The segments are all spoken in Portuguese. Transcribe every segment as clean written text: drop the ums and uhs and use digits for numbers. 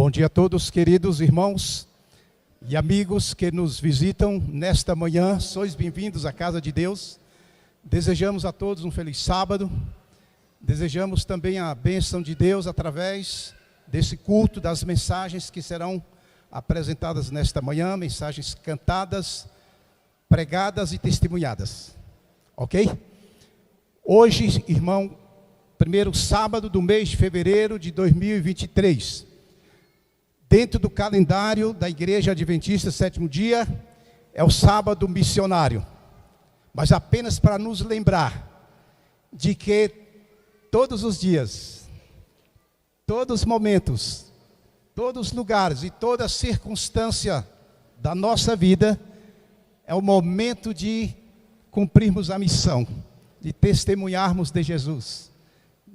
Bom dia a todos, queridos irmãos e amigos que nos visitam nesta manhã. Sois bem-vindos à casa de Deus. Desejamos a todos um feliz sábado. Desejamos também a bênção de Deus através desse culto, das mensagens que serão apresentadas nesta manhã, mensagens cantadas, pregadas e testemunhadas. Ok? Hoje, irmão, primeiro sábado do mês de fevereiro de 2023. Dentro do calendário da Igreja Adventista Sétimo Dia, é o sábado missionário. Mas apenas para nos lembrar de que todos os dias, todos os momentos, todos os lugares e toda circunstância da nossa vida, é o momento de cumprirmos a missão, de testemunharmos de Jesus,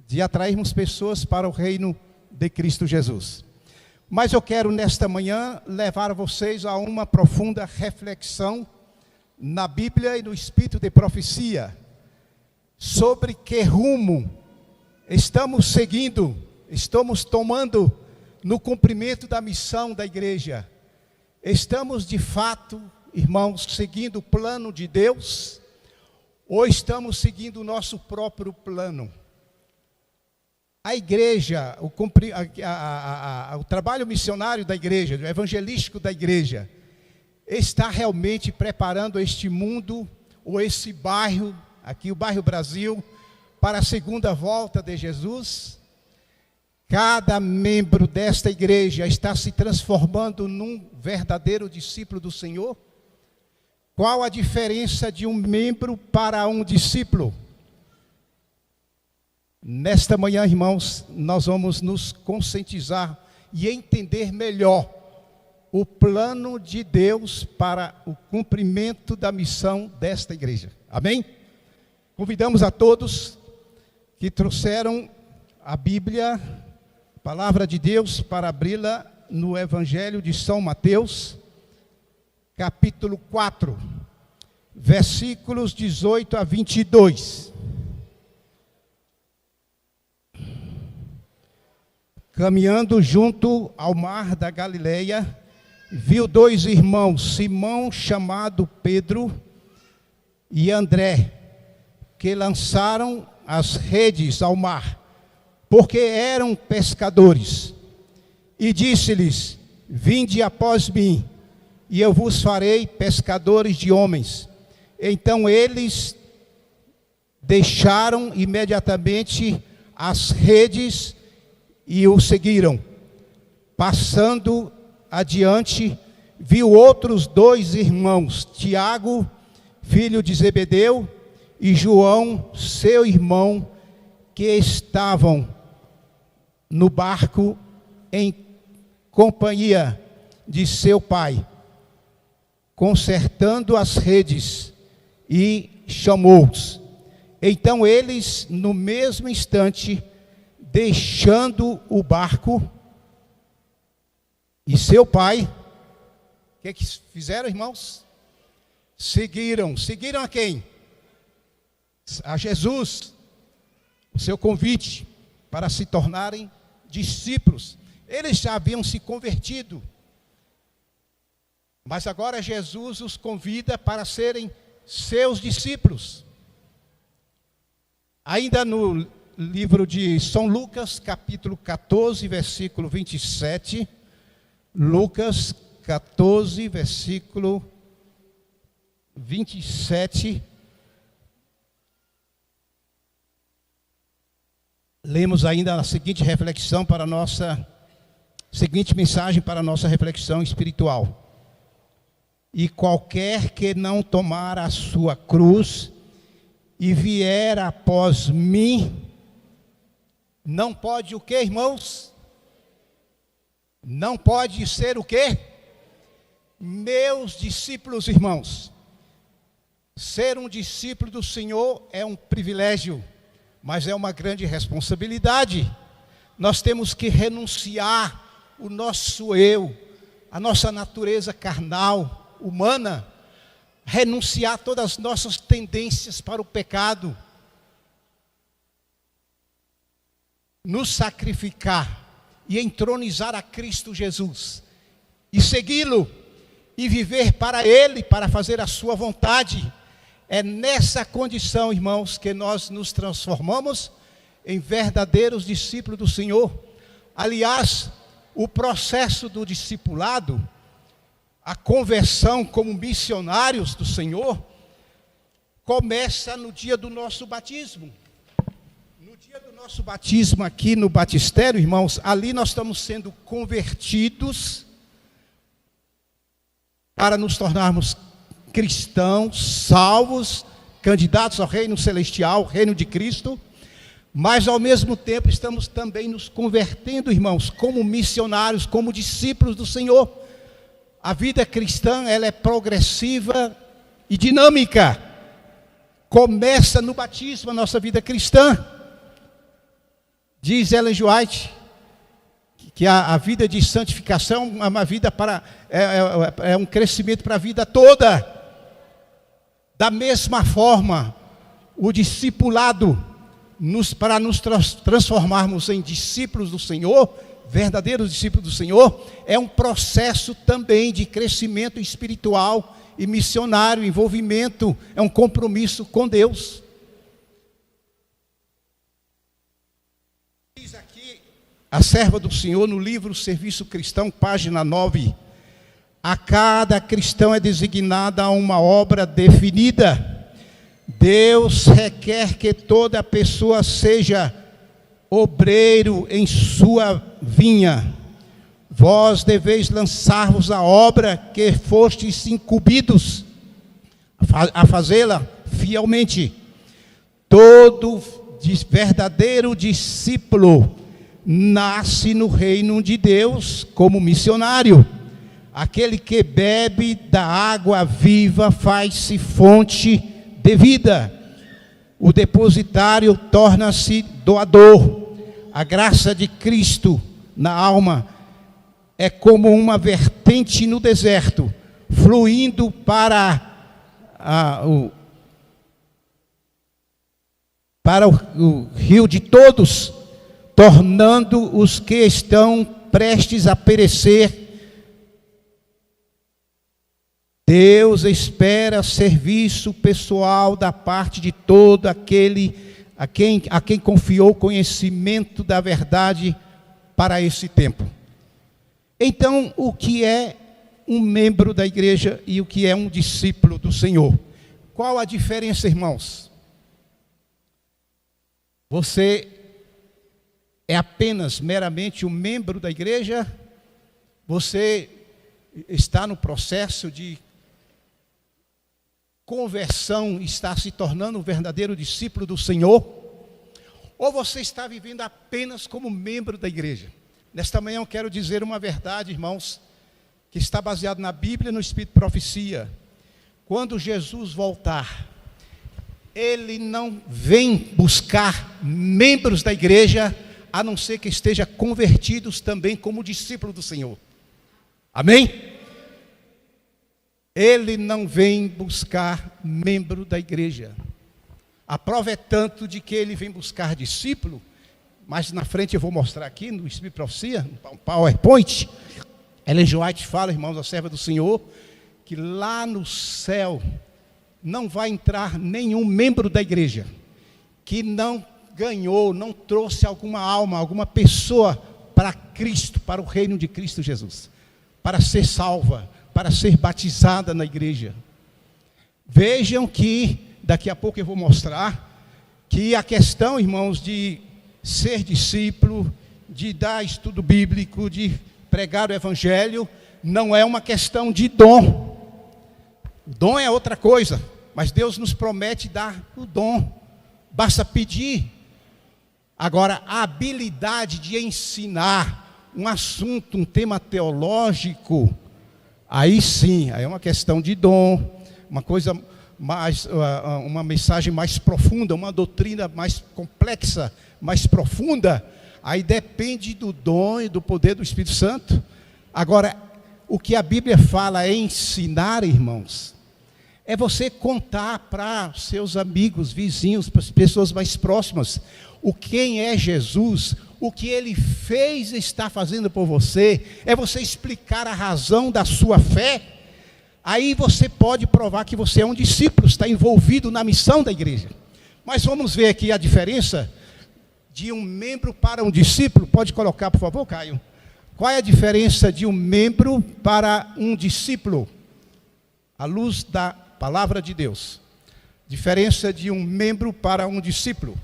de atrairmos pessoas para o reino de Cristo Jesus. Mas eu quero nesta manhã levar vocês a uma profunda reflexão na Bíblia e no espírito de profecia, sobre que rumo estamos seguindo, estamos tomando no cumprimento da missão da igreja. Estamos de fato, irmãos, seguindo o plano de Deus, ou estamos seguindo o nosso próprio plano? A igreja, o trabalho missionário da igreja, o evangelístico da igreja, está realmente preparando este mundo, ou esse bairro, aqui o bairro Brasil, para a segunda volta de Jesus? Cada membro desta igreja está se transformando num verdadeiro discípulo do Senhor? Qual a diferença de um membro para um discípulo? Nesta manhã, irmãos, nós vamos nos conscientizar e entender melhor o plano de Deus para o cumprimento da missão desta igreja. Amém? Convidamos a todos que trouxeram a Bíblia, a palavra de Deus, para abri-la no Evangelho de São Mateus, capítulo 4, versículos 18 a 22. Caminhando junto ao mar da Galileia, viu dois irmãos, Simão, chamado Pedro, e André, que lançaram as redes ao mar, porque eram pescadores. E disse-lhes: vinde após mim, e eu vos farei pescadores de homens. Então eles deixaram imediatamente as redes e o seguiram. Passando adiante, viu outros dois irmãos, Tiago, filho de Zebedeu, e João, seu irmão, que estavam no barco em companhia de seu pai, consertando as redes, e chamou-os. Então eles, no mesmo instante, deixando o barco e seu pai, o que fizeram, irmãos? Seguiram a quem? A Jesus, o seu convite para se tornarem discípulos. Eles já haviam se convertido, mas agora Jesus os convida para serem seus discípulos. Ainda no livro de São Lucas, capítulo 14, versículo 27, Lucas 14, versículo 27, lemos ainda a seguinte reflexão para a nossa, seguinte mensagem para a nossa reflexão espiritual. E qualquer que não tomar a sua cruz e vier após mim, não pode o quê, irmãos? Não pode ser o quê? Meus discípulos, irmãos. Ser um discípulo do Senhor é um privilégio, mas é uma grande responsabilidade. Nós temos que renunciar o nosso eu, a nossa natureza carnal, humana, renunciar todas as nossas tendências para o pecado, nos sacrificar e entronizar a Cristo Jesus, e segui-lo, e viver para Ele, para fazer a sua vontade. É nessa condição, irmãos, que nós nos transformamos em verdadeiros discípulos do Senhor. Aliás, o processo do discipulado, a conversão como missionários do Senhor, começa no dia do nosso batismo. No dia do nosso batismo aqui no batistério, irmãos, ali nós estamos sendo convertidos para nos tornarmos cristãos, salvos, candidatos ao reino celestial, reino de Cristo, mas ao mesmo tempo estamos também nos convertendo, irmãos, como missionários, como discípulos do Senhor. A vida cristã, ela é progressiva e dinâmica. Começa no batismo a nossa vida cristã. Diz Ellen G. White que a vida de santificação é uma vida é um crescimento para a vida toda. Da mesma forma, o discipulado, para nos transformarmos em discípulos do Senhor, verdadeiros discípulos do Senhor, é um processo também de crescimento espiritual e missionário, envolvimento, é um compromisso com Deus. Diz aqui a serva do Senhor no livro Serviço Cristão, página 9. A cada cristão é designada uma obra definida. Deus requer que toda pessoa seja obreiro em sua vinha. Vós deveis lançar-vos a obra que fostes incumbidos a fazê-la fielmente. Todo verdadeiro discípulo nasce no reino de Deus como missionário. Aquele que bebe da água viva faz-se fonte de vida. O depositário torna-se doador. A graça de Cristo na alma é como uma vertente no deserto, fluindo para o rio de todos, tornando os que estão prestes a perecer. Deus espera serviço pessoal da parte de todo aquele a quem confiou o conhecimento da verdade para esse tempo. Então, o que é um membro da igreja e o que é um discípulo do Senhor? Qual a diferença, irmãos? Você é apenas meramente um membro da igreja? Você está no processo de conversão, está se tornando um verdadeiro discípulo do Senhor? Ou você está vivendo apenas como membro da igreja? Nesta manhã eu quero dizer uma verdade, irmãos, que está baseado na Bíblia e no Espírito de Profecia. Quando Jesus voltar, Ele não vem buscar membros da igreja, a não ser que estejam convertidos também como discípulo do Senhor. Amém? Ele não vem buscar membro da igreja. A prova é tanto de que Ele vem buscar discípulo. Mais na frente eu vou mostrar aqui no Espírito de Profecia, no PowerPoint. Ellen G. White fala, irmãos, a serva do Senhor, que lá no céu não vai entrar nenhum membro da igreja que não ganhou, não trouxe alguma alma, alguma pessoa para Cristo, para o reino de Cristo Jesus, para ser salva, para ser batizada na igreja. Vejam que, daqui a pouco eu vou mostrar, que a questão, irmãos, de ser discípulo, de dar estudo bíblico, de pregar o evangelho, não é uma questão de dom. O dom é outra coisa, mas Deus nos promete dar o dom, basta pedir. Agora, a habilidade de ensinar um assunto, um tema teológico, aí sim, aí é uma questão de dom, uma coisa mais, uma mensagem mais profunda, uma doutrina mais complexa, mais profunda, aí depende do dom e do poder do Espírito Santo. Agora, o que a Bíblia fala é ensinar, irmãos, é você contar para seus amigos, vizinhos, para as pessoas mais próximas, quem é Jesus, o que Ele fez e está fazendo por você, é você explicar a razão da sua fé, aí você pode provar que você é um discípulo, está envolvido na missão da igreja. Mas vamos ver aqui a diferença de um membro para um discípulo. Pode colocar, por favor, Caio. Qual é a diferença de um membro para um discípulo? À luz da palavra de Deus. Diferença de um membro para um discípulo.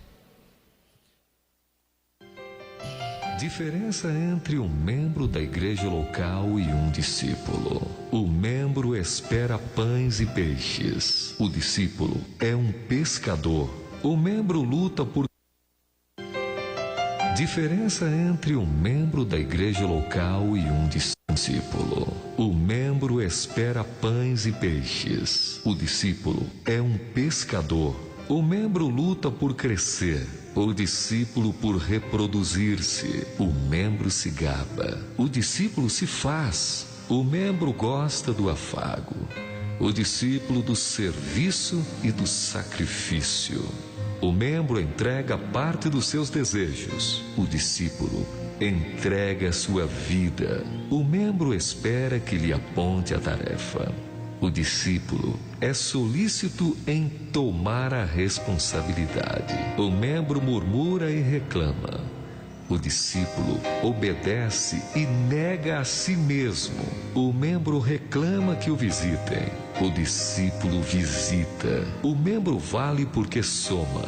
Diferença entre um membro da igreja local e um discípulo. O membro espera pães e peixes. O discípulo é um pescador. O membro luta por... Diferença entre um membro da igreja local e um discípulo. O membro espera pães e peixes. O discípulo é um pescador. O membro luta por crescer. O discípulo por reproduzir-se. O membro se gaba. O discípulo se faz. O membro gosta do afago. O discípulo do serviço e do sacrifício. O membro entrega parte dos seus desejos. O discípulo entrega sua vida. O membro espera que lhe aponte a tarefa. O discípulo é solícito em tomar a responsabilidade. O membro murmura e reclama. O discípulo obedece e nega a si mesmo. O membro reclama que o visitem. O discípulo visita. O membro vale porque soma.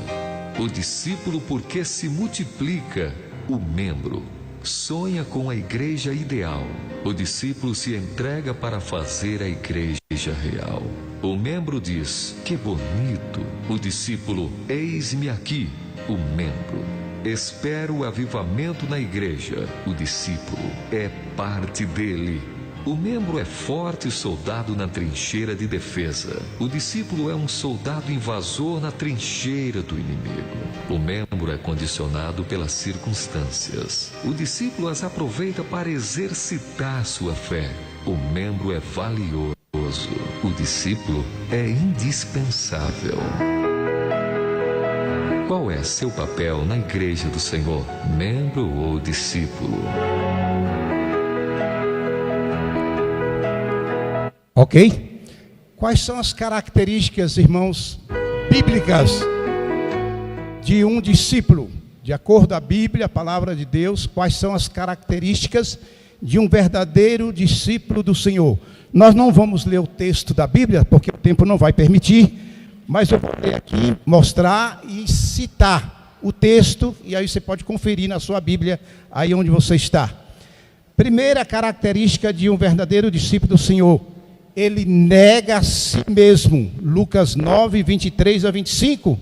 O discípulo porque se multiplica. O membro sonha com a igreja ideal. O discípulo se entrega para fazer a igreja real. O membro diz: que bonito. O discípulo: eis-me aqui. O membro espera o avivamento na igreja. O discípulo é parte dele. O membro é forte soldado na trincheira de defesa. O discípulo é um soldado invasor na trincheira do inimigo. O membro é condicionado pelas circunstâncias. O discípulo as aproveita para exercitar sua fé. O membro é valioso. O discípulo é indispensável. Qual é seu papel na igreja do Senhor? Membro ou discípulo? Ok? Quais são as características, irmãos, bíblicas de um discípulo? De acordo com a Bíblia, a palavra de Deus, quais são as características de um verdadeiro discípulo do Senhor? Nós não vamos ler o texto da Bíblia, porque o tempo não vai permitir, mas eu vou ler aqui, mostrar e citar o texto, e aí você pode conferir na sua Bíblia, aí onde você está. Primeira característica de um verdadeiro discípulo do Senhor: ele nega a si mesmo. Lucas 9, 23 a 25.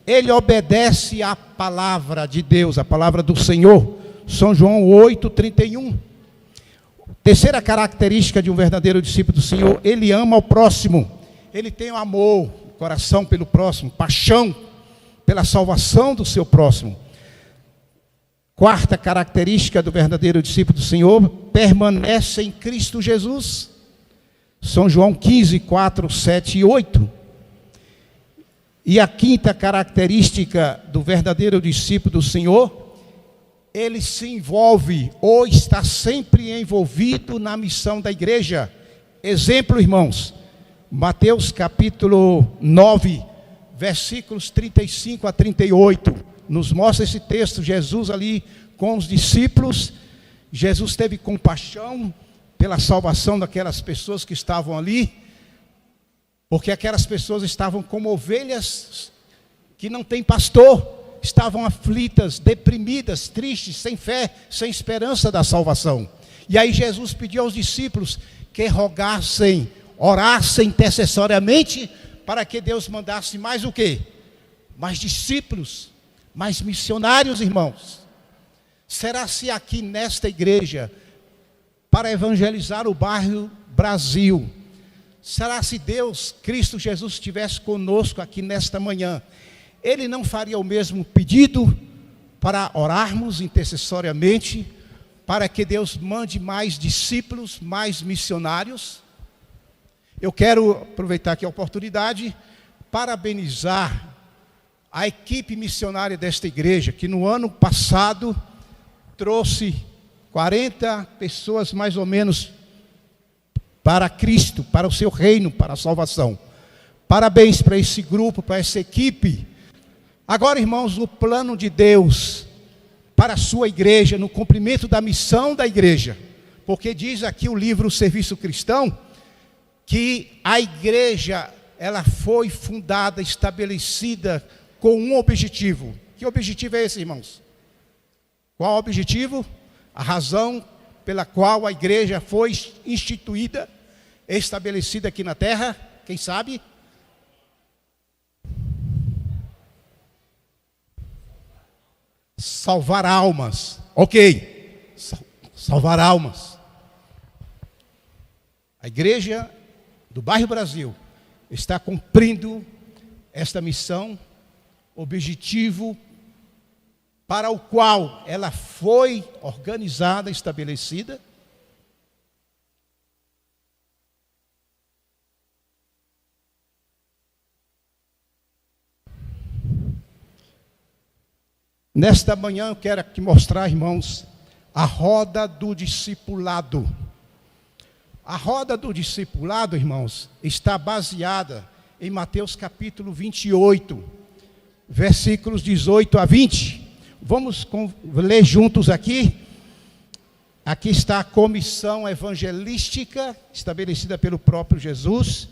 Ele obedece à palavra de Deus, a palavra do Senhor. São João 8, 31. Terceira característica de um verdadeiro discípulo do Senhor: ele ama o próximo. Ele tem um amor, coração pelo próximo, paixão pela salvação do seu próximo. Quarta característica do verdadeiro discípulo do Senhor: permanece em Cristo Jesus. São João 15, 4, 7 e 8. E a quinta característica do verdadeiro discípulo do Senhor: ele se envolve ou está sempre envolvido na missão da igreja. Exemplo, irmãos, Mateus capítulo 9, versículos 35 a 38, nos mostra esse texto. Jesus ali com os discípulos, Jesus teve compaixão pela salvação daquelas pessoas que estavam ali, porque aquelas pessoas estavam como ovelhas que não têm pastor, estavam aflitas, deprimidas, tristes, sem fé, sem esperança da salvação. E aí Jesus pediu aos discípulos que rogassem, orassem intercessoriamente, para que Deus mandasse mais o quê? Mais discípulos, mais missionários, irmãos. Será se aqui nesta igreja, para evangelizar o bairro Brasil, será se Deus, Cristo Jesus, estivesse conosco aqui nesta manhã, Ele não faria o mesmo pedido para orarmos intercessoriamente, para que Deus mande mais discípulos, mais missionários? Eu quero aproveitar aqui a oportunidade, parabenizar a equipe missionária desta igreja, que no ano passado trouxe 40 pessoas mais ou menos para Cristo, para o seu reino, para a salvação. Parabéns para esse grupo, para essa equipe. Agora, irmãos, o plano de Deus para a sua igreja, no cumprimento da missão da igreja, porque diz aqui o livro Serviço Cristão, que a igreja, ela foi fundada, estabelecida com um objetivo. Que objetivo é esse, irmãos? Qual o objetivo? A razão pela qual a igreja foi instituída, estabelecida aqui na terra, quem sabe? Salvar almas. Ok. Salvar almas. A igreja do bairro Brasil está cumprindo esta missão, objetivo para o qual ela foi organizada, estabelecida. Nesta manhã eu quero aqui mostrar, irmãos, a roda do discipulado. A roda do discipulado, irmãos, está baseada em Mateus capítulo 28, versículos 18 a 20. Vamos ler juntos aqui. Aqui está a comissão evangelística estabelecida pelo próprio Jesus.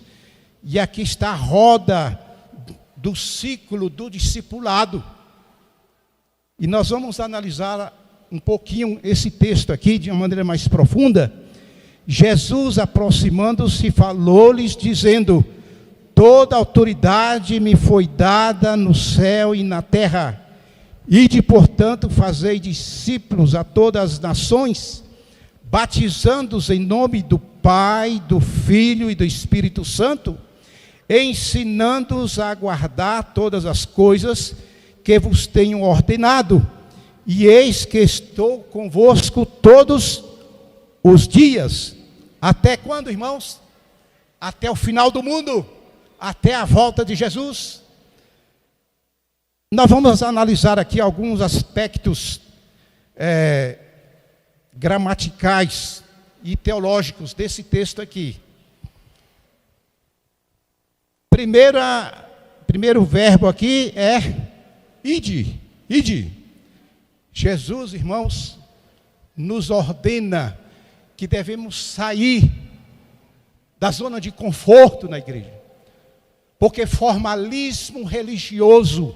E aqui está a roda do ciclo do discipulado. E nós vamos analisar um pouquinho esse texto aqui de uma maneira mais profunda. Jesus, aproximando-se, falou-lhes, dizendo: toda autoridade me foi dada no céu e na terra. Ide, portanto, fazei discípulos a todas as nações, batizando-os em nome do Pai, do Filho e do Espírito Santo, ensinando-os a guardar todas as coisas que vos tenho ordenado, e eis que estou convosco todos os dias. Até quando, irmãos? Até o final do mundo, até a volta de Jesus. Nós vamos analisar aqui alguns aspectos gramaticais e teológicos desse texto aqui. Primeiro verbo aqui é ide, ide. Jesus, irmãos, nos ordena que devemos sair da zona de conforto na igreja. Porque formalismo religioso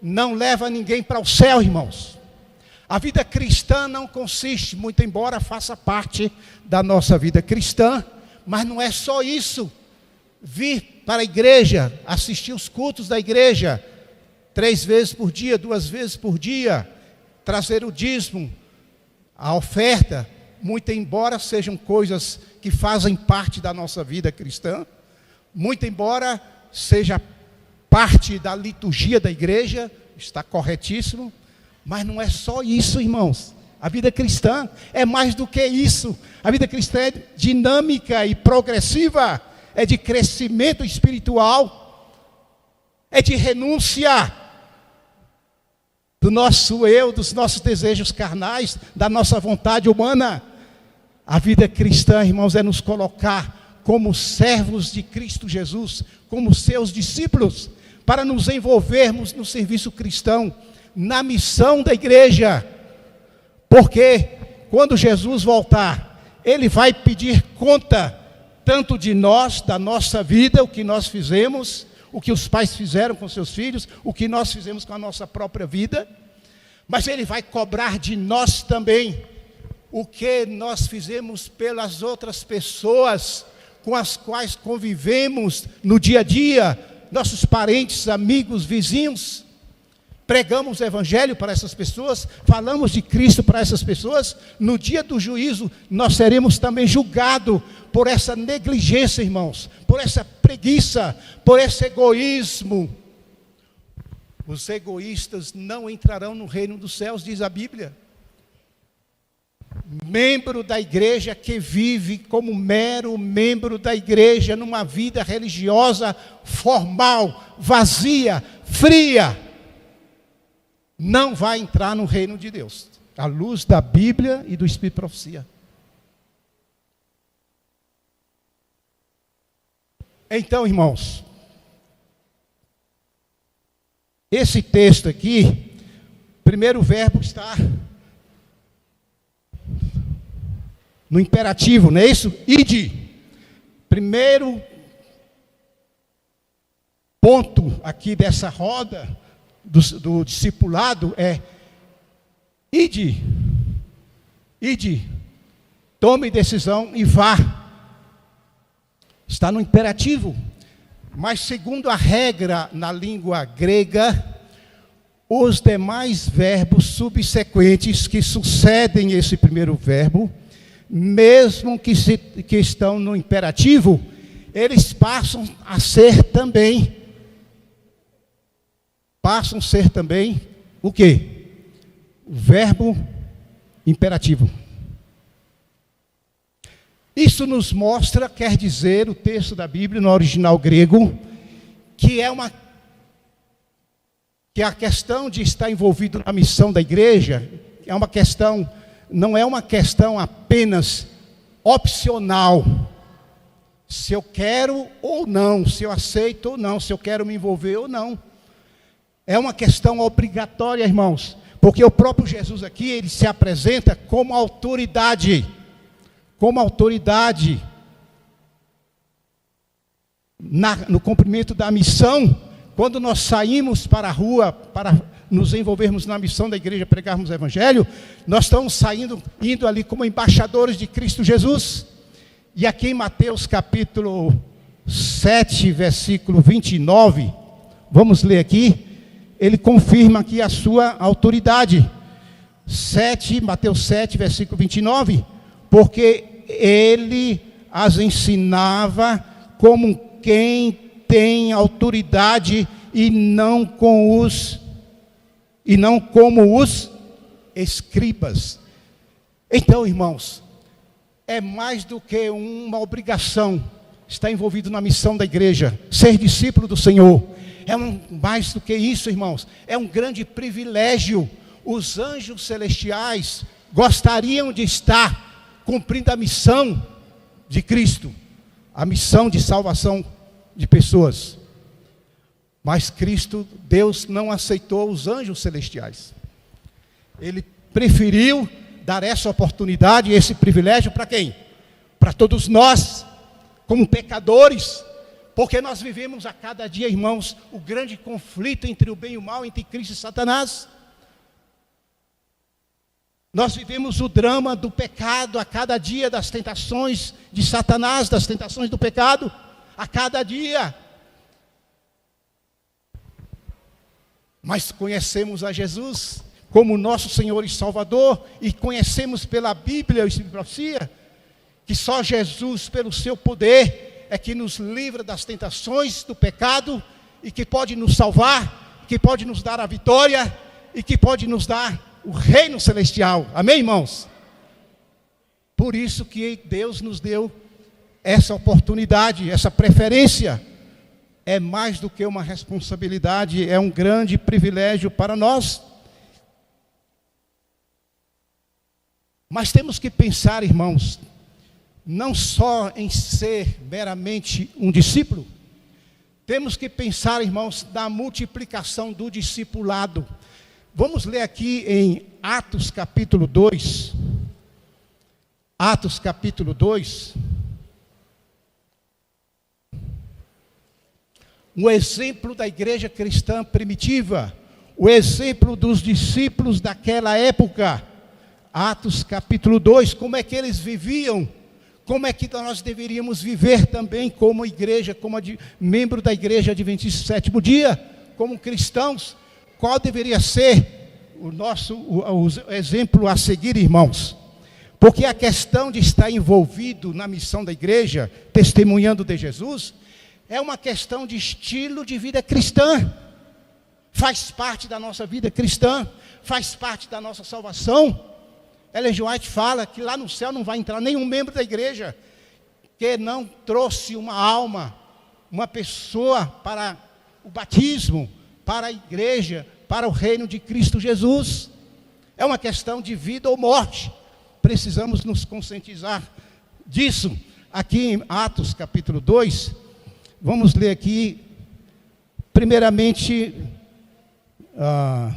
não leva ninguém para o céu, irmãos. A vida cristã não consiste, muito embora faça parte da nossa vida cristã, mas não é só isso. Vir para a igreja, assistir os cultos da igreja, 3 vezes por dia, 2 vezes por dia, trazer o dízimo, a oferta, muito embora sejam coisas que fazem parte da nossa vida cristã, muito embora seja parte da liturgia da igreja, está corretíssimo, mas não é só isso, irmãos. A vida cristã é mais do que isso. A vida cristã é dinâmica e progressiva, é de crescimento espiritual, é de renúncia do nosso eu, dos nossos desejos carnais, da nossa vontade humana. A vida cristã, irmãos, é nos colocar como servos de Cristo Jesus, como seus discípulos, para nos envolvermos no serviço cristão, na missão da igreja. Porque quando Jesus voltar, Ele vai pedir conta, tanto de nós, da nossa vida, o que nós fizemos, o que os pais fizeram com seus filhos, o que nós fizemos com a nossa própria vida, mas Ele vai cobrar de nós também o que nós fizemos pelas outras pessoas com as quais convivemos no dia a dia, nossos parentes, amigos, vizinhos. Pregamos o evangelho para essas pessoas, falamos de Cristo para essas pessoas. No dia do juízo, nós seremos também julgados por essa negligência, irmãos, por essa preguiça, por esse egoísmo. Os egoístas não entrarão no reino dos céus, diz a Bíblia. Membro da igreja que vive como mero membro da igreja, numa vida religiosa formal, vazia, fria, não vai entrar no reino de Deus. à luz da Bíblia e do Espírito de Profecia. Então, irmãos, esse texto aqui, primeiro verbo está no imperativo, não é isso? Ide. Primeiro ponto aqui dessa roda do discipulado é: ide, ide, tome decisão e vá. Está no imperativo. Mas segundo a regra na língua grega, os demais verbos subsequentes que sucedem esse primeiro verbo, mesmo que estão no imperativo, eles passam a ser também o quê? O verbo imperativo. Isso nos mostra, quer dizer, o texto da Bíblia no original grego, que a questão de estar envolvido na missão da igreja é uma questão, não é uma questão apenas opcional. Se eu quero ou não, se eu aceito ou não, se eu quero me envolver ou não. É uma questão obrigatória, irmãos, porque o próprio Jesus aqui, ele se apresenta como autoridade. Como autoridade no cumprimento da missão. Quando nós saímos para a rua para nos envolvermos na missão da igreja, pregarmos o evangelho, nós estamos indo ali como embaixadores de Cristo Jesus. E aqui em Mateus capítulo 7, versículo 29, vamos ler aqui, ele confirma aqui a sua autoridade. Mateus 7, versículo 29, porque ele as ensinava como quem tem autoridade e não como os escribas. Então, irmãos, é mais do que uma obrigação estar envolvido na missão da igreja, ser discípulo do Senhor. Mais do que isso, irmãos, é um grande privilégio. Os anjos celestiais gostariam de estar cumprindo a missão de Cristo, a missão de salvação de pessoas. Mas Deus não aceitou os anjos celestiais. Ele preferiu dar essa oportunidade, esse privilégio para quem? Para todos nós, como pecadores, porque nós vivemos a cada dia, irmãos, o grande conflito entre o bem e o mal, entre Cristo e Satanás. Nós vivemos o drama do pecado a cada dia, das tentações de Satanás, das tentações do pecado, a cada dia. Mas conhecemos a Jesus como nosso Senhor e Salvador, e conhecemos pela Bíblia e Espírito de Profecia, que só Jesus, pelo seu poder, é que nos livra das tentações do pecado, e que pode nos salvar, que pode nos dar a vitória, e que pode nos dar o reino celestial. Amém, irmãos? Por isso que Deus nos deu essa oportunidade, essa preferência. É mais do que uma responsabilidade, é um grande privilégio para nós. Mas temos que pensar, irmãos, não só em ser meramente um discípulo. Temos que pensar, irmãos, na multiplicação do discipulado. Vamos ler aqui em Atos capítulo 2. Atos capítulo 2. Um exemplo da igreja cristã primitiva. O exemplo dos discípulos daquela época. Atos capítulo 2. Como é que eles viviam? Como é que nós deveríamos viver também como igreja, como membro da igreja adventista do sétimo dia? Como cristãos? Qual deveria ser o exemplo a seguir, irmãos? Porque a questão de estar envolvido na missão da igreja, testemunhando de Jesus, é uma questão de estilo de vida cristã. Faz parte da nossa vida cristã, faz parte da nossa salvação. Ellen G. White fala que lá no céu não vai entrar nenhum membro da igreja que não trouxe uma alma, uma pessoa para o batismo, para a igreja, para o reino de Cristo Jesus. É uma questão de vida ou morte. Precisamos nos conscientizar disso. Aqui em Atos capítulo 2, vamos ler aqui, primeiramente, a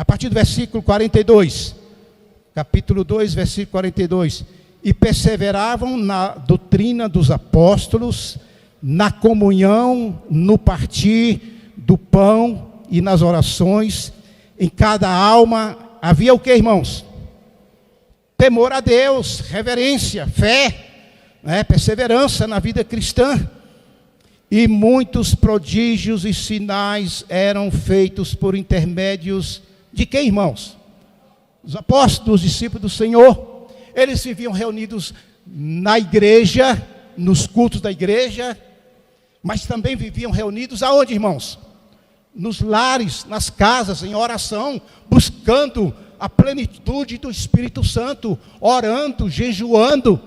partir do versículo 42, capítulo 2, versículo 42. E perseveravam na doutrina dos apóstolos, na comunhão, no partir do pão e nas orações. Em cada alma havia o que, irmãos? Temor a Deus, reverência, fé, perseverança na vida cristã. E muitos prodígios e sinais eram feitos por intermédios de quem, irmãos? Os apóstolos, os discípulos do Senhor. Eles viviam reunidos na igreja, nos cultos da igreja, mas também viviam reunidos aonde, irmãos? Nos lares, nas casas, em oração, buscando a plenitude do Espírito Santo, orando, jejuando,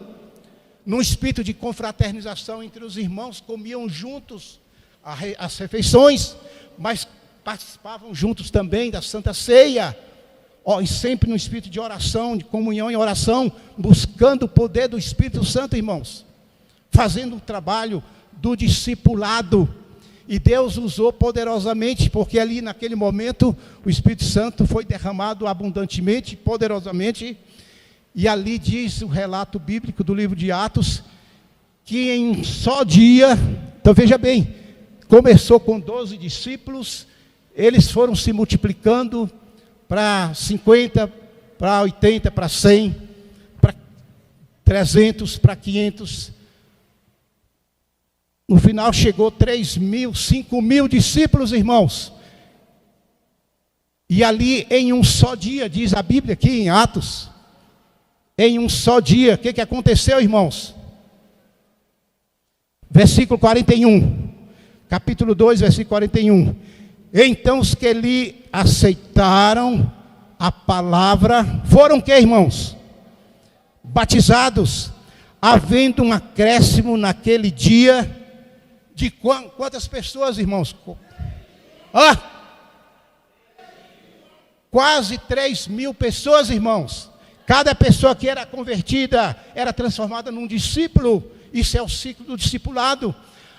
num espírito de confraternização entre os irmãos, comiam juntos as refeições, mas participavam juntos também da Santa Ceia, e sempre no espírito de oração, de comunhão e oração, buscando o poder do Espírito Santo, irmãos, fazendo o trabalho do discipulado. E Deus usou poderosamente, porque ali naquele momento o Espírito Santo foi derramado abundantemente, poderosamente. E ali diz o relato bíblico do livro de Atos, que em um só dia, então veja bem, começou com 12 discípulos, eles foram se multiplicando para 50, para 80, para 100, para 300, para 500. No final chegou 3.000, 5.000 discípulos, irmãos. E ali em um só dia, diz a Bíblia aqui em Atos, em um só dia, o que aconteceu, irmãos? Versículo 41, capítulo 2, versículo 41. Então os que lhe aceitaram a palavra, foram que, irmãos? Batizados, havendo um acréscimo naquele dia, de quantas pessoas, irmãos? Quase 3.000 pessoas, irmãos. Cada pessoa que era convertida, era transformada num discípulo. Isso é o ciclo do discipulado.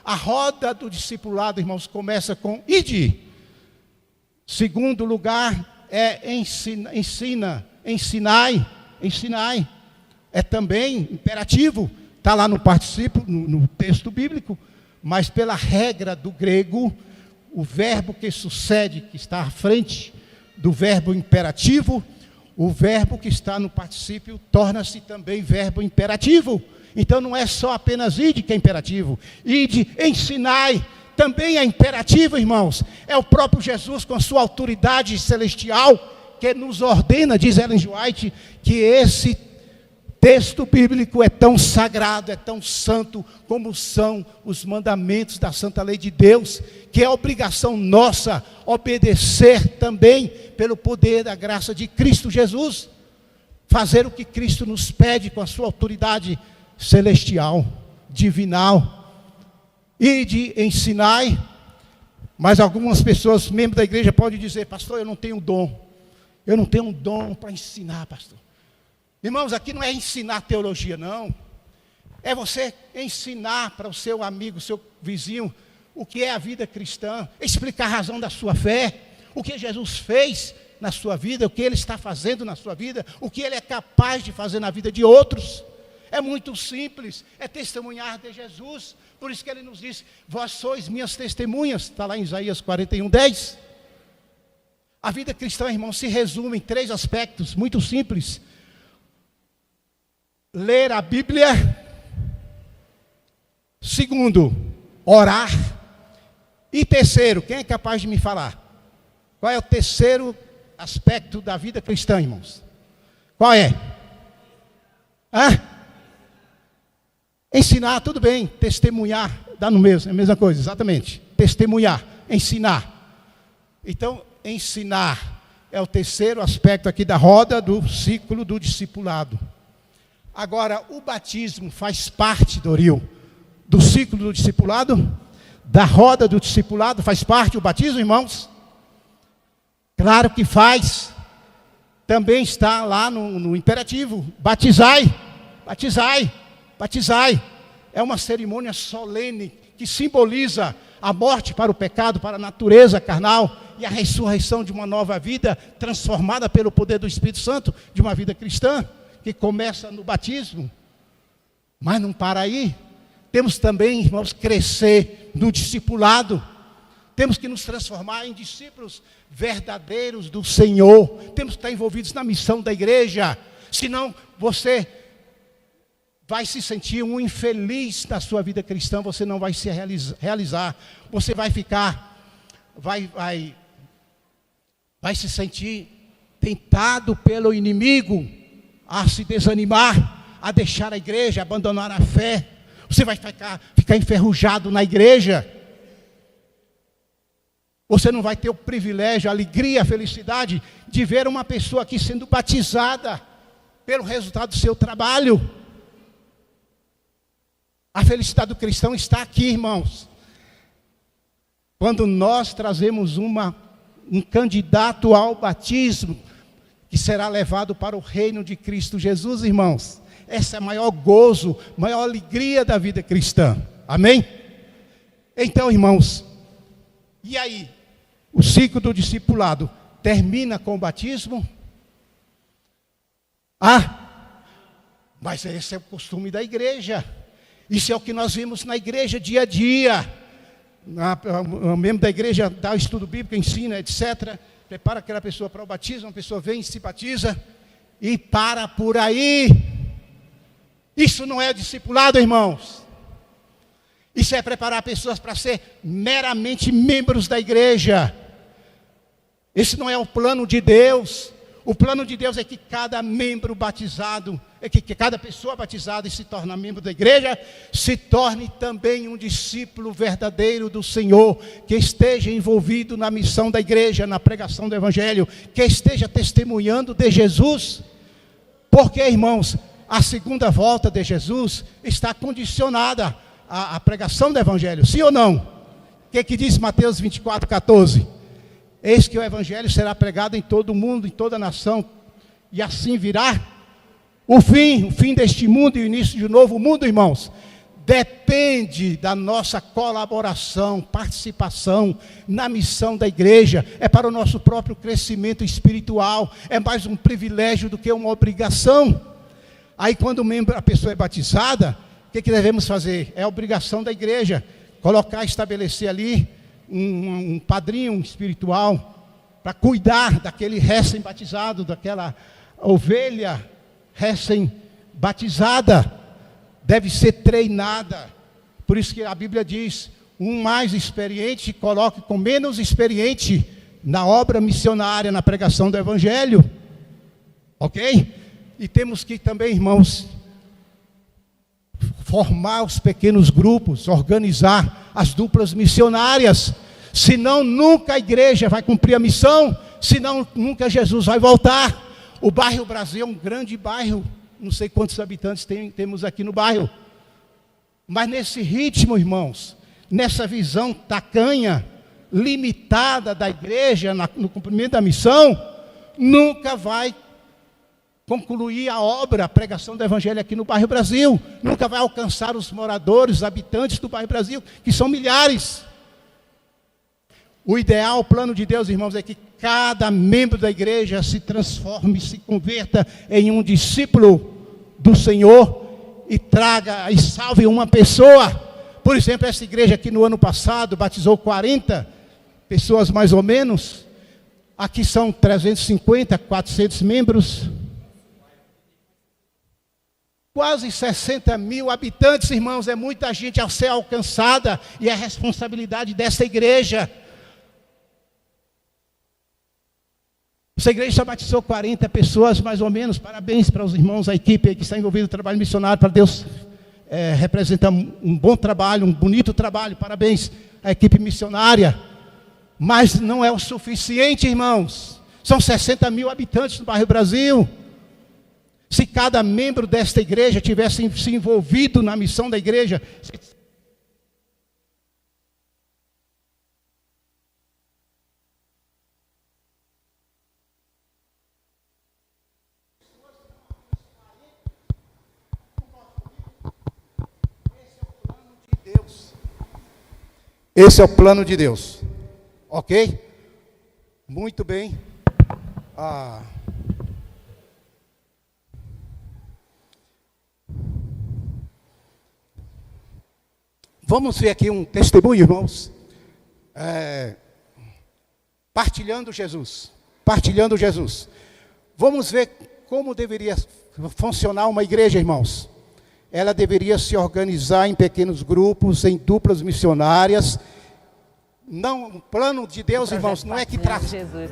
A roda do discipulado, irmãos, começa com ide. Segundo lugar, ensinai. É também imperativo. Está lá no particípio, no texto bíblico. Mas pela regra do grego, o verbo que sucede, que está à frente do verbo imperativo, o verbo que está no particípio torna-se também verbo imperativo. Então não é só apenas ide que é imperativo. Ide, ensinai, também é imperativo, irmãos. É o próprio Jesus com a sua autoridade celestial que nos ordena, diz Ellen G. White, que esse texto bíblico é tão sagrado, é tão santo, como são os mandamentos da santa lei de Deus, que é obrigação nossa obedecer também pelo poder da graça de Cristo Jesus, fazer o que Cristo nos pede com a sua autoridade celestial, divinal. E de ensinai. Mas algumas pessoas, membros da igreja, podem dizer: pastor, eu não tenho dom. Eu não tenho um dom para ensinar, pastor. Irmãos, aqui não é ensinar teologia, não. É você ensinar para o seu amigo, seu vizinho, o que é a vida cristã, explicar a razão da sua fé, o que Jesus fez na sua vida, o que Ele está fazendo na sua vida, o que Ele é capaz de fazer na vida de outros. É muito simples, é testemunhar de Jesus. Por isso que Ele nos diz: vós sois minhas testemunhas, está lá em Isaías 41:10. A vida cristã, irmão, se resume em 3 aspectos muito simples: ler a Bíblia. Segundo, orar. E terceiro, quem é capaz de me falar? Qual é o terceiro aspecto da vida cristã, irmãos? Qual é? Ensinar, tudo bem. Testemunhar, dá no mesmo, é a mesma coisa, exatamente. Testemunhar, ensinar. Então, ensinar é o terceiro aspecto aqui da roda do ciclo do discipulado. Agora, o batismo faz parte, Doril, do ciclo do discipulado? Da roda do discipulado faz parte o batismo, irmãos? Claro que faz. Também está lá no imperativo: batizai, batizai, batizai. É uma cerimônia solene que simboliza a morte para o pecado, para a natureza carnal, e a ressurreição de uma nova vida, transformada pelo poder do Espírito Santo, de uma vida cristã, que começa no batismo. Mas não para aí. Temos também, irmãos, crescer no discipulado. Temos que nos transformar em discípulos verdadeiros do Senhor. Temos que estar envolvidos na missão da igreja. Senão você vai se sentir um infeliz na sua vida cristã. Você não vai se realizar. Você vai ficar, vai se sentir tentado pelo inimigo a se desanimar, a deixar a igreja, a abandonar a fé. Você vai ficar enferrujado na igreja. Você não vai ter o privilégio, a alegria, a felicidade de ver uma pessoa aqui sendo batizada pelo resultado do seu trabalho. A felicidade do cristão está aqui, irmãos. Quando nós trazemos um candidato ao batismo, que será levado para o reino de Cristo Jesus, irmãos. Essa é a maior gozo, maior alegria da vida cristã. Amém? Então, irmãos, e aí? O ciclo do discipulado termina com o batismo? Mas esse é o costume da igreja. Isso é o que nós vimos na igreja dia a dia. O membro da igreja dá o estudo bíblico, ensina, etc. Prepara aquela pessoa para o batismo, uma pessoa vem, se batiza e para por aí. Isso não é discipulado, irmãos. Isso é preparar pessoas para ser meramente membros da igreja. Esse não é o plano de Deus. O plano de Deus é que cada membro batizado, que cada pessoa batizada e se torna membro da igreja, se torne também um discípulo verdadeiro do Senhor, que esteja envolvido na missão da igreja, na pregação do evangelho, que esteja testemunhando de Jesus. Porque, irmãos, a segunda volta de Jesus está condicionada à pregação do evangelho, sim ou não? O que diz Mateus 24:14? Eis que o evangelho será pregado em todo o mundo, em toda a nação, e assim virá o fim deste mundo e o início de um novo mundo, irmãos. Depende da nossa colaboração, participação na missão da igreja. É para o nosso próprio crescimento espiritual. É mais um privilégio do que uma obrigação. Aí quando a pessoa é batizada, o que devemos fazer? É a obrigação da igreja. Estabelecer ali um padrinho espiritual para cuidar daquele recém-batizado, daquela ovelha recém-batizada. Deve ser treinada. Por isso que a Bíblia diz: um mais experiente coloque com menos experiente na obra missionária, na pregação do evangelho. Ok? E temos que também, irmãos, formar os pequenos grupos, organizar as duplas missionárias. Senão nunca a igreja vai cumprir a missão, senão nunca Jesus vai voltar. O bairro Brasil é um grande bairro, não sei quantos habitantes temos aqui no bairro. Mas nesse ritmo, irmãos, nessa visão tacanha, limitada da igreja, no cumprimento da missão, nunca vai concluir a obra, a pregação do evangelho aqui no bairro Brasil. Nunca vai alcançar os moradores, os habitantes do bairro Brasil, que são milhares. O ideal, o plano de Deus, irmãos, é que cada membro da igreja se transforme, se converta em um discípulo do Senhor e traga e salve uma pessoa. Por exemplo, essa igreja aqui no ano passado batizou 40 pessoas mais ou menos. Aqui são 350, 400 membros. Quase 60 mil habitantes, irmãos, é muita gente a ser alcançada, e é a responsabilidade dessa igreja. Essa igreja só batizou 40 pessoas, mais ou menos. Parabéns para os irmãos, a equipe que está envolvida no trabalho missionário. Para Deus representa um bom trabalho, um bonito trabalho. Parabéns à equipe missionária. Mas não é o suficiente, irmãos. São 60 mil habitantes no bairro Brasil. Se cada membro desta igreja tivesse se envolvido na missão da igreja, Esse é o plano de Deus. Ok? Muito bem. Vamos ver aqui um testemunho, irmãos. Partilhando Jesus. Partilhando Jesus. Vamos ver como deveria funcionar uma igreja, irmãos. Ela deveria se organizar em pequenos grupos, em duplas missionárias. Não, o plano de Deus, irmãos, não é que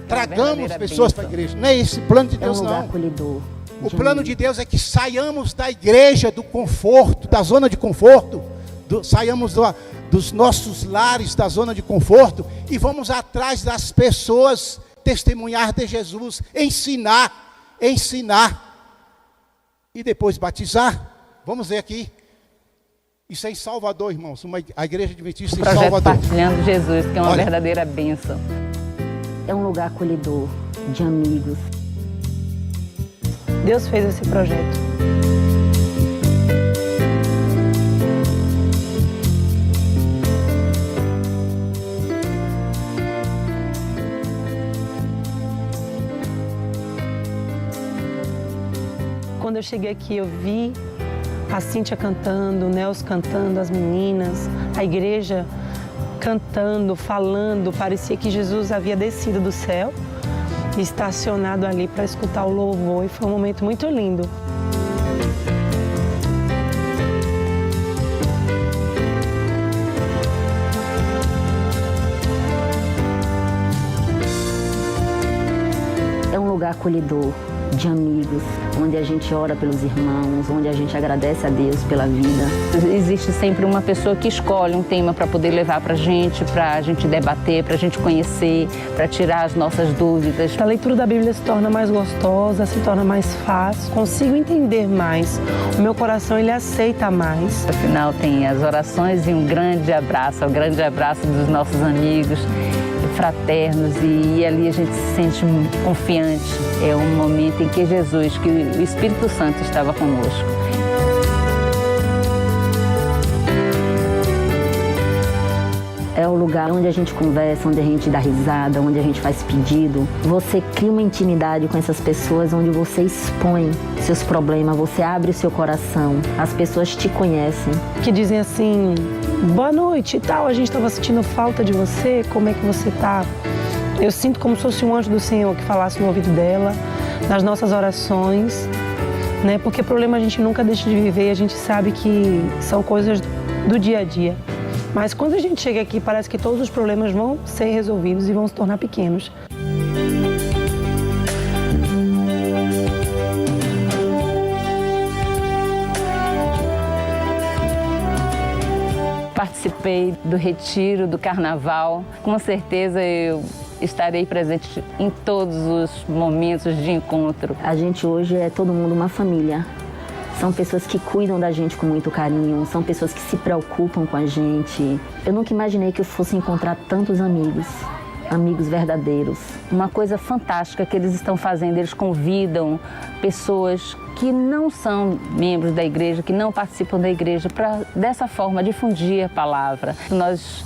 tragamos pessoas para a igreja. Não é esse plano de Deus, não. O plano de Deus é que saiamos da igreja, do conforto, da zona de conforto. Saiamos dos nossos lares, da zona de conforto, e vamos atrás das pessoas, testemunhar de Jesus, ensinar, e depois batizar. Vamos ver aqui. Isso é em Salvador, irmãos, a igreja adventista em Salvador. Partilhando Jesus, que é uma verdadeira bênção. É um lugar acolhedor, de amigos. Deus fez esse projeto. Quando eu cheguei aqui, eu vi a Cíntia cantando, o Nelson cantando, as meninas, a igreja cantando, falando. Parecia que Jesus havia descido do céu e estacionado ali para escutar o louvor. E foi um momento muito lindo. É um lugar acolhedor, de amigos, onde a gente ora pelos irmãos, onde a gente agradece a Deus pela vida. Existe sempre uma pessoa que escolhe um tema para poder levar para a gente debater, para a gente conhecer, para tirar as nossas dúvidas. A leitura da Bíblia se torna mais gostosa, se torna mais fácil, consigo entender mais. O meu coração, ele aceita mais. Afinal, tem as orações e um grande abraço, o grande abraço dos nossos amigos, fraternos, e ali a gente se sente confiante. É um momento em que Jesus, que o Espírito Santo estava conosco. É o lugar onde a gente conversa, onde a gente dá risada, onde a gente faz pedido. Você cria uma intimidade com essas pessoas, onde você expõe seus problemas, você abre o seu coração, as pessoas te conhecem. Que dizem assim, boa noite e tal, a gente estava sentindo falta de você, como é que você está? Eu sinto como se fosse um anjo do Senhor que falasse no ouvido dela, nas nossas orações, né? Porque problema a gente nunca deixa de viver, a gente sabe que são coisas do dia a dia. Mas quando a gente chega aqui, parece que todos os problemas vão ser resolvidos e vão se tornar pequenos. Participei do retiro, do carnaval. Com certeza eu estarei presente em todos os momentos de encontro. A gente hoje é todo mundo uma família. São pessoas que cuidam da gente com muito carinho, são pessoas que se preocupam com a gente. Eu nunca imaginei que eu fosse encontrar tantos amigos verdadeiros. Uma coisa fantástica que eles estão fazendo, eles convidam pessoas que não são membros da igreja, que não participam da igreja, para dessa forma difundir a palavra. Nós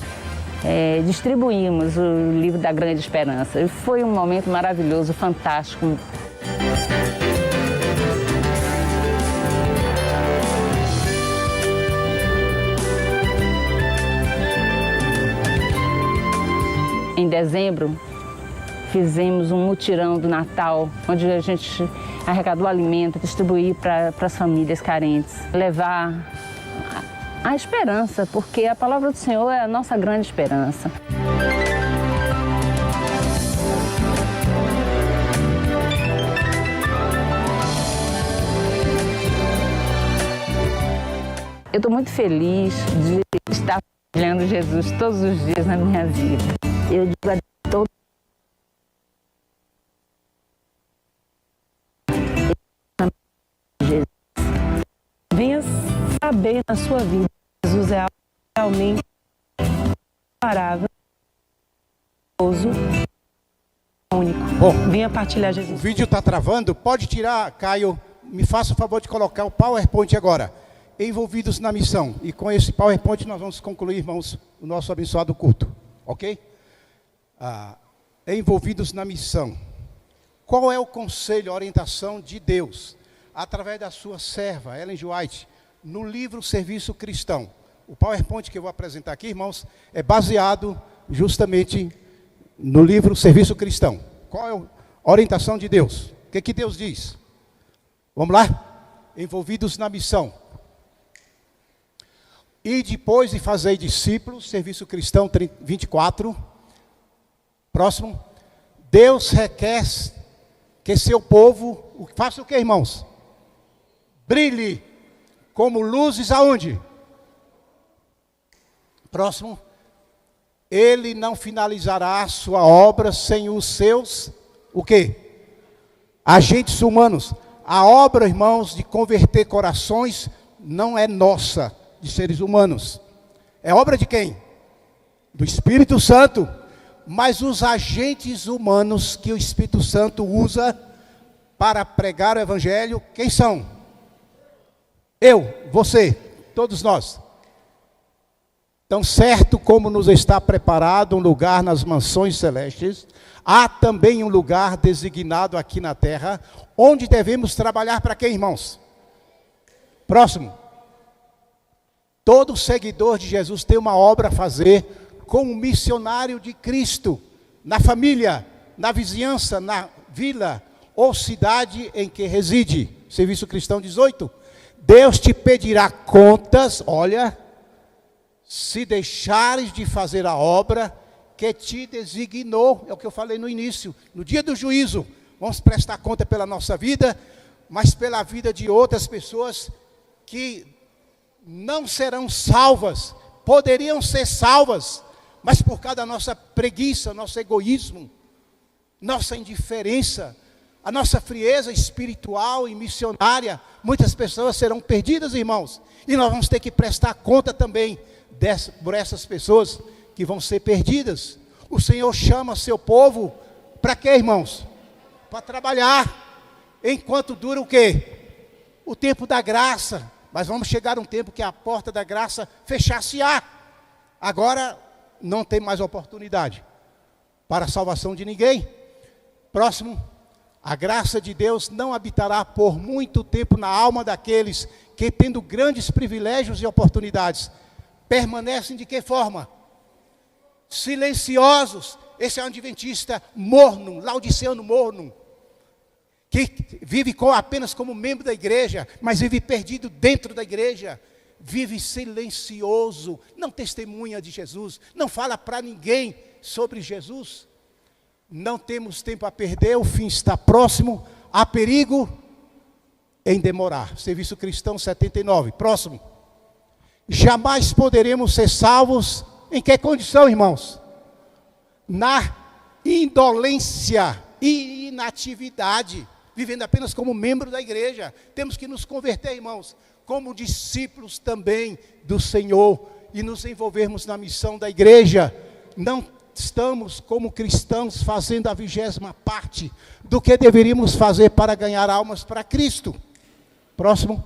distribuímos o livro da Grande Esperança. E foi um momento maravilhoso, fantástico. Em dezembro, fizemos um mutirão do Natal, onde a gente arrecadou alimento, distribuir para as famílias carentes. Levar a esperança, porque a palavra do Senhor é a nossa grande esperança. Eu estou muito feliz de estar olhando Jesus todos os dias na minha vida. Eu digo a todos. Venha saber na sua vida, Jesus é algo realmente imparável, único. Bom, venha partilhar Jesus. O vídeo está travando, pode tirar, Caio, me faça o favor de colocar o PowerPoint agora. envolvidos na missão. E com esse PowerPoint nós vamos concluir, irmãos, o nosso abençoado culto. Ok? Envolvidos na missão. Qual é o conselho, a orientação de Deus, através da sua serva, Ellen G. White, no livro Serviço Cristão? O PowerPoint que eu vou apresentar aqui, irmãos, é baseado justamente no livro Serviço Cristão. Qual é a orientação de Deus? O que Deus diz? Vamos lá? Envolvidos na missão. E depois de fazer discípulos, Serviço Cristão 24. Próximo. Deus requer que seu povo faça o que, irmãos? Brilhe como luzes aonde? Próximo. Ele não finalizará a sua obra sem os seus, o quê? Agentes humanos. A obra, irmãos, de converter corações não é nossa, de seres humanos. É obra de quem? Do Espírito Santo. Mas os agentes humanos que o Espírito Santo usa para pregar o Evangelho, quem são? Eu, você, todos nós. Tão certo como nos está preparado um lugar nas mansões celestes, há também um lugar designado aqui na terra, onde devemos trabalhar para quem, irmãos? Próximo. Todo seguidor de Jesus tem uma obra a fazer como missionário de Cristo, na família, na vizinhança, na vila ou cidade em que reside. Serviço Cristão 18. Deus te pedirá contas, olha, se deixares de fazer a obra que te designou. É o que eu falei no início. No dia do juízo, vamos prestar conta pela nossa vida, mas pela vida de outras pessoas que não serão salvas, poderiam ser salvas, mas por causa da nossa preguiça, nosso egoísmo, nossa indiferença, a nossa frieza espiritual e missionária, muitas pessoas serão perdidas, irmãos. E nós vamos ter que prestar conta também por essas pessoas que vão ser perdidas. O Senhor chama seu povo para quê, irmãos? Para trabalhar, enquanto dura o quê? O tempo da graça. Mas vamos chegar um tempo que a porta da graça fechar-se-á. Agora não tem mais oportunidade para a salvação de ninguém. Próximo. A graça de Deus não habitará por muito tempo na alma daqueles que, tendo grandes privilégios e oportunidades, permanecem de que forma? Silenciosos. Esse é um adventista morno, laodiceano morno, que vive apenas como membro da igreja, mas vive perdido dentro da igreja, vive silencioso, não testemunha de Jesus, não fala para ninguém sobre Jesus. Não temos tempo a perder, o fim está próximo, há perigo em demorar. Serviço Cristão 79, próximo. Jamais poderemos ser salvos, em que condição, irmãos? Na indolência e inatividade, vivendo apenas como membro da igreja. Temos que nos converter, irmãos, como discípulos também do Senhor e nos envolvermos na missão da igreja. Não estamos como cristãos fazendo a 20ª parte do que deveríamos fazer para ganhar almas para Cristo. Próximo.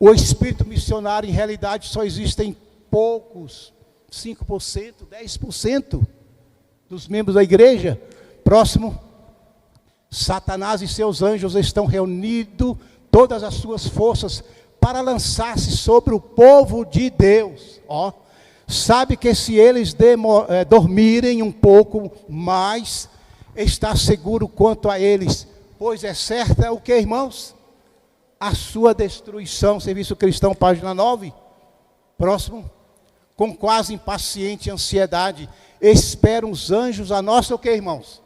O espírito missionário, em realidade, só existe em poucos, 5%, 10% dos membros da igreja. Próximo. Satanás e seus anjos estão reunindo todas as suas forças para lançar-se sobre o povo de Deus. Sabe que se eles dormirem um pouco mais, está seguro quanto a eles, pois é certa o que, irmãos? A sua destruição. Serviço Cristão, página 9. Próximo. Com quase impaciente ansiedade, esperam os anjos a nossa o que, irmãos?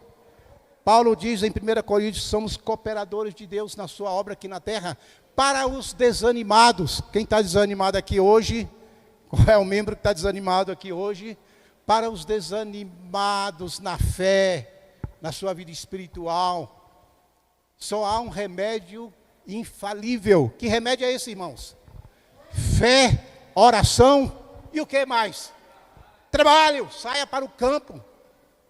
Paulo diz em 1 Coríntios, somos cooperadores de Deus na sua obra aqui na terra, para os desanimados. Quem está desanimado aqui hoje? Qual é o membro que está desanimado aqui hoje? Para os desanimados na fé, na sua vida espiritual. Só há um remédio infalível. Que remédio é esse, irmãos? Fé, oração e o que mais? Trabalho, saia para o campo.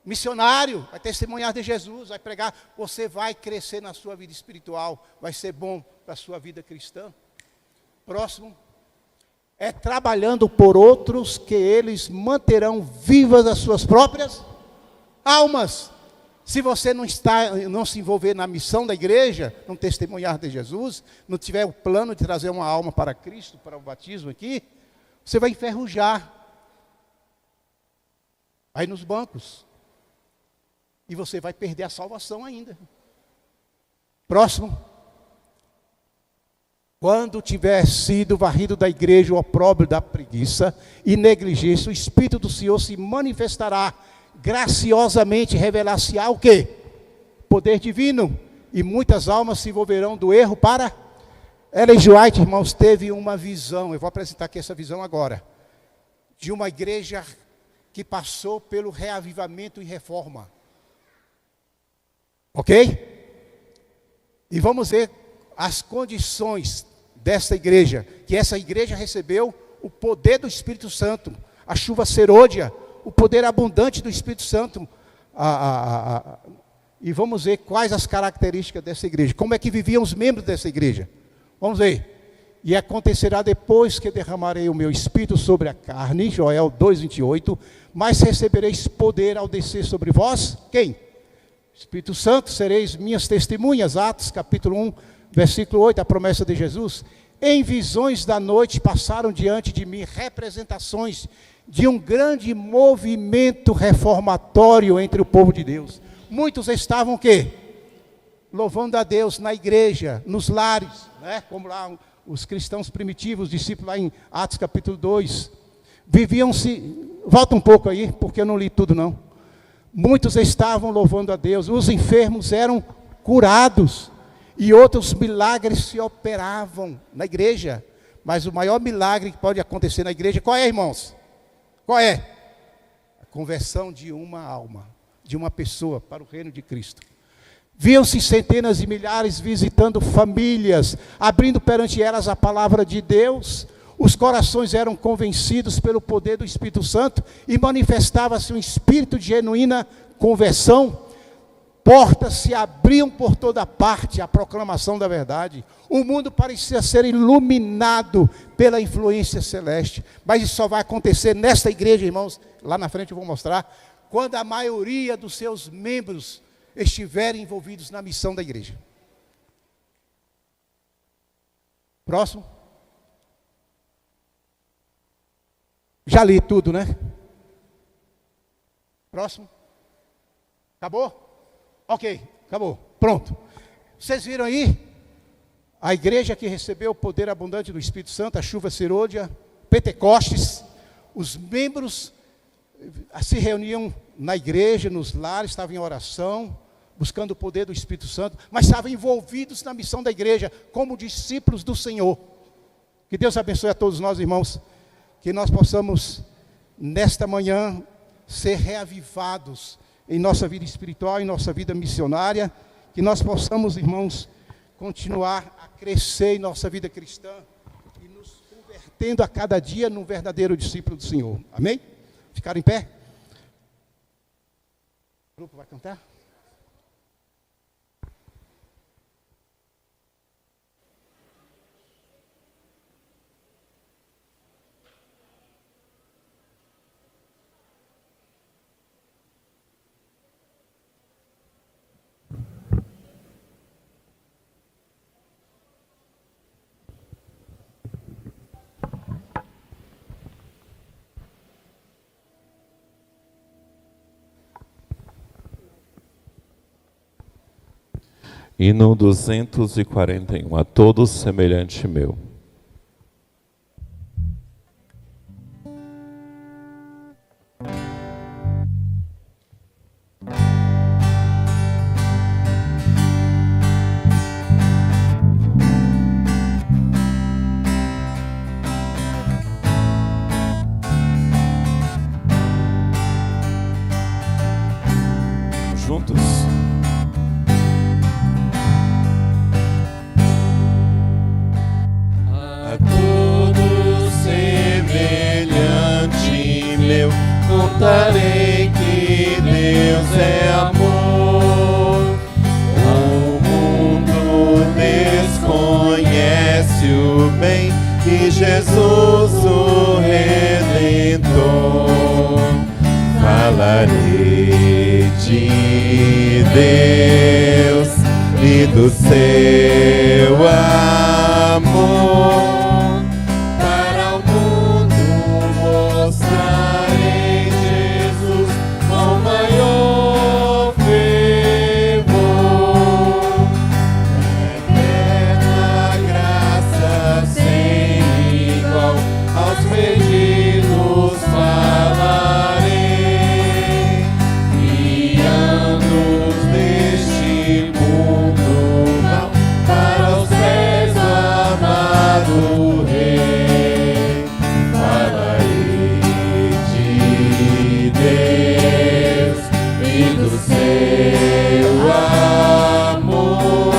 Missionário, vai testemunhar de Jesus, vai pregar. Você vai crescer na sua vida espiritual, vai ser bom para a sua vida cristã. Próximo. É trabalhando por outros que eles manterão vivas as suas próprias almas. Se você não se envolver na missão da igreja, não testemunhar de Jesus, não tiver o plano de trazer uma alma para Cristo, para o batismo aqui, você vai enferrujar. Vai nos bancos. E você vai perder a salvação ainda. Próximo. Quando tiver sido varrido da igreja o opróbrio da preguiça e negligência, o Espírito do Senhor se manifestará, graciosamente revelar-se-á o quê? Poder divino. E muitas almas se envolverão do erro para... Ellen G. White, irmãos, teve uma visão, eu vou apresentar aqui essa visão agora, de uma igreja que passou pelo reavivamento e reforma. Ok? E vamos ver as condições dessa igreja, que essa igreja recebeu o poder do Espírito Santo, a chuva serôdia, o poder abundante do Espírito Santo. E vamos ver quais as características dessa igreja, como é que viviam os membros dessa igreja. Vamos ver. E acontecerá depois que derramarei o meu Espírito sobre a carne, Joel 2,28, mas recebereis poder ao descer sobre vós, quem? Espírito Santo, sereis minhas testemunhas, Atos capítulo 1, versículo 8, a promessa de Jesus. Em visões da noite passaram diante de mim representações de um grande movimento reformatório entre o povo de Deus. Muitos estavam o quê? Louvando a Deus na igreja, nos lares, né? Como lá os cristãos primitivos, discípulos lá em Atos capítulo 2. Viviam-se, volta um pouco aí, porque eu não li tudo não. Muitos estavam louvando a Deus, os enfermos eram curados. E outros milagres se operavam na igreja. Mas o maior milagre que pode acontecer na igreja, qual é, irmãos? Qual é? A conversão de uma alma, de uma pessoa para o reino de Cristo. Viam-se centenas de milhares visitando famílias, abrindo perante elas a palavra de Deus. Os corações eram convencidos pelo poder do Espírito Santo e manifestava-se um espírito de genuína conversão. Portas se abriam por toda parte, a proclamação da verdade. O mundo parecia ser iluminado pela influência celeste. Mas isso só vai acontecer nesta igreja, irmãos. Lá na frente eu vou mostrar. Quando a maioria dos seus membros estiverem envolvidos na missão da igreja. Próximo. Já li tudo, né? Próximo. Acabou? Ok, acabou, pronto. Vocês viram aí? A igreja que recebeu o poder abundante do Espírito Santo, a chuva serôdia, Pentecostes, os membros se reuniam na igreja, nos lares, estavam em oração, buscando o poder do Espírito Santo, mas estavam envolvidos na missão da igreja, como discípulos do Senhor. Que Deus abençoe a todos nós, irmãos, que nós possamos, nesta manhã, ser reavivados em nossa vida espiritual, em nossa vida missionária, que nós possamos, irmãos, continuar a crescer em nossa vida cristã e nos convertendo a cada dia num verdadeiro discípulo do Senhor. Amém? Ficaram em pé? O grupo vai cantar? Hino 241, a todos semelhante meu. Juntos. que Jesus o Redentor. Falarei de Deus e do seu amor. Para o mundo mostrarei Jesus com maior fervor. Eterna graça sem igual aos perdidos falarei, guiando-os deste mundo mau para os pés do amado Rei. Falarei de Deus e do seu amor.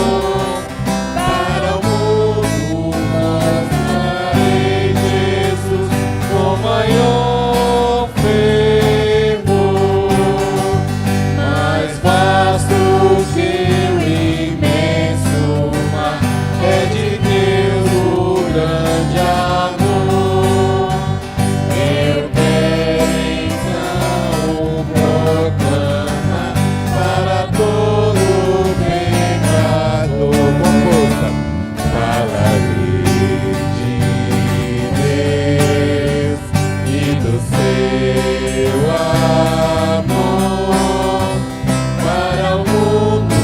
Para o mundo mostrarei Jesus com maior fervor. Mais vasto que o imenso mar é de Deus o grande amor. Eu quero então proclamar para todo pecador. Com força. Falarei de Deus e do seu amor. Para o mundo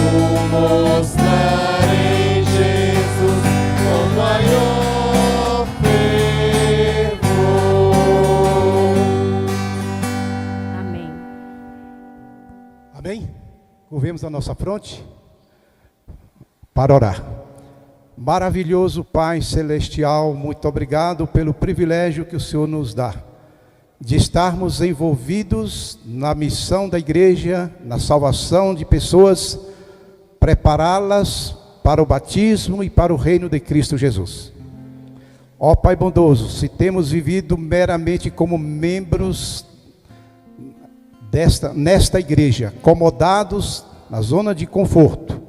mostrarei Jesus com maior fervor. Amém. Amém? Curvemos a nossa fronte para orar. Maravilhoso Pai Celestial, muito obrigado pelo privilégio que o Senhor nos dá de estarmos envolvidos na missão da igreja, na salvação de pessoas, prepará-las para o batismo e para o reino de Cristo Jesus. Ó Pai bondoso, se temos vivido meramente como membros nesta igreja, acomodados na zona de conforto,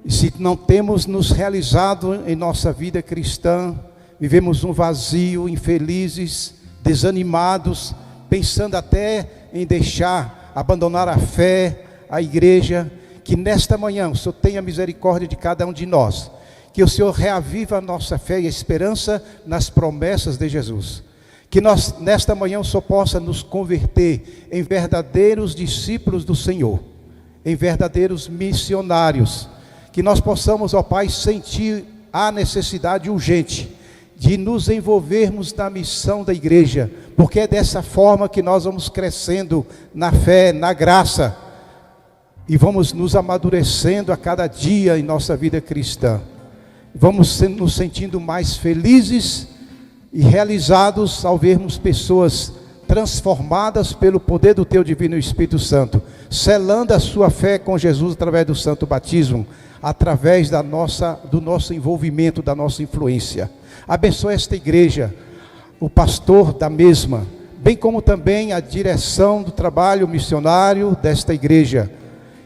e se não temos nos realizado em nossa vida cristã, vivemos um vazio, infelizes, desanimados, pensando até em deixar, abandonar a fé, a igreja, que nesta manhã o Senhor tenha misericórdia de cada um de nós, que o Senhor reaviva a nossa fé e a esperança nas promessas de Jesus, que nós nesta manhã o Senhor possa nos converter em verdadeiros discípulos do Senhor, em verdadeiros missionários, que nós possamos, ó Pai, sentir a necessidade urgente de nos envolvermos na missão da igreja, porque é dessa forma que nós vamos crescendo na fé, na graça, e vamos nos amadurecendo a cada dia em nossa vida cristã. Vamos nos sentindo mais felizes e realizados ao vermos pessoas transformadas pelo poder do Teu Divino Espírito Santo, selando a sua fé com Jesus através do santo batismo, através do nosso envolvimento, da nossa influência. Abençoe esta igreja, o pastor da mesma, bem como também a direção do trabalho missionário desta igreja,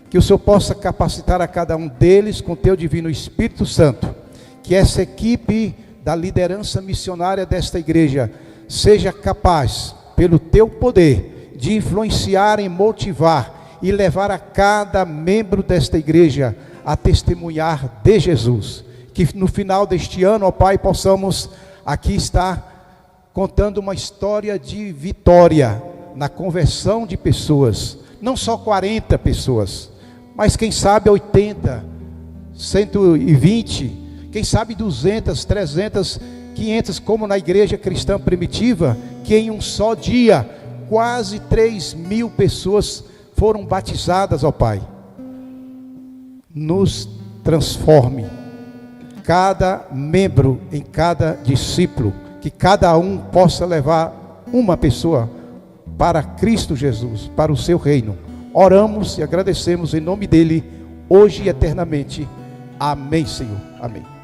que o Senhor possa capacitar a cada um deles com Teu Divino Espírito Santo, que essa equipe da liderança missionária desta igreja seja capaz, pelo Teu poder, de influenciar e motivar e levar a cada membro desta igreja a testemunhar de Jesus. Que no final deste ano, ó Pai, possamos aqui estar contando uma história de vitória na conversão de pessoas, não só 40 pessoas, mas quem sabe 80, 120, quem sabe 200, 300, 500, como na igreja cristã primitiva, que em um só dia, quase 3.000 pessoas foram batizadas, ó Pai. Nos transforme, cada membro em cada discípulo, que cada um possa levar uma pessoa para Cristo Jesus, para o seu reino. Oramos e agradecemos em nome dele, hoje e eternamente. Amém, Senhor. Amém.